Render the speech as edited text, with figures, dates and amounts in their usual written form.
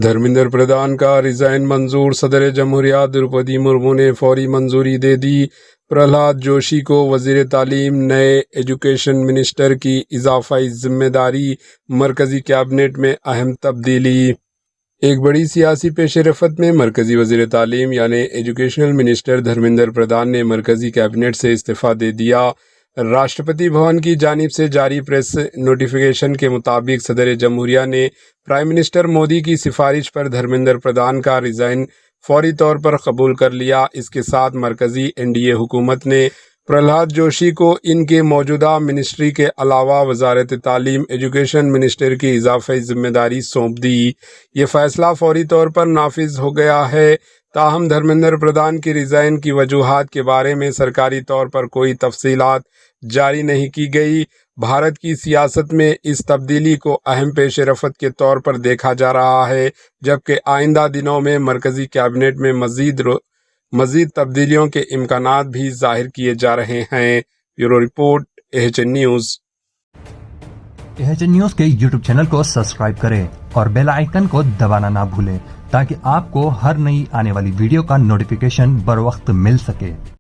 دھرمیندر پردھان کا ریزائن منظور، صدر جمہوریہ دروپدی مرمو نے فوری منظوری دے دی۔ پرہلاد جوشی کو وزیر تعلیم، نئے ایجوکیشن منسٹر کی اضافی ذمہ داری، مرکزی کابینٹ میں اہم تبدیلی۔ ایک بڑی سیاسی پیش رفت میں مرکزی وزیر تعلیم یعنی ایجوکیشنل منسٹر دھرمیندر پردھان نے مرکزی کابینٹ سے استعفیٰ دے دیا۔ راشٹرپتی بھون کی جانب سے جاری پریس نوٹیفکیشن کے مطابق صدر جمہوریہ نے پرائم منسٹر مودی کی سفارش پر دھرمیندر پردھان کا ریزائن فوری طور پر قبول کر لیا۔ اس کے ساتھ مرکزی NDA حکومت نے پرہلاد جوشی کو ان کے موجودہ منسٹری کے علاوہ وزارت تعلیم ایجوکیشن منسٹر کی اضافی ذمہ داری سونپ دی۔ یہ فیصلہ فوری طور پر نافذ ہو گیا ہے۔ تاہم دھرمیندر پردھان کی ریزائن کی وجوہات کے بارے میں سرکاری طور پر کوئی تفصیلات جاری نہیں کی گئی۔ بھارت کی سیاست میں اس تبدیلی کو اہم پیش رفت کے طور پر دیکھا جا رہا ہے، جبکہ آئندہ دنوں میں مرکزی کابینٹ میں مزید تبدیلیوں کے امکانات بھی ظاہر کیے جا رہے ہیں۔ Bureau report, AHN news. AHN news کے YouTube چینل کو سبسکرائب کریں اور بیل آئیکن کو دبانا نہ بھولیں تاکہ آپ کو ہر نئی آنے والی ویڈیو کا نوٹیفیکیشن بر وقت مل سکے۔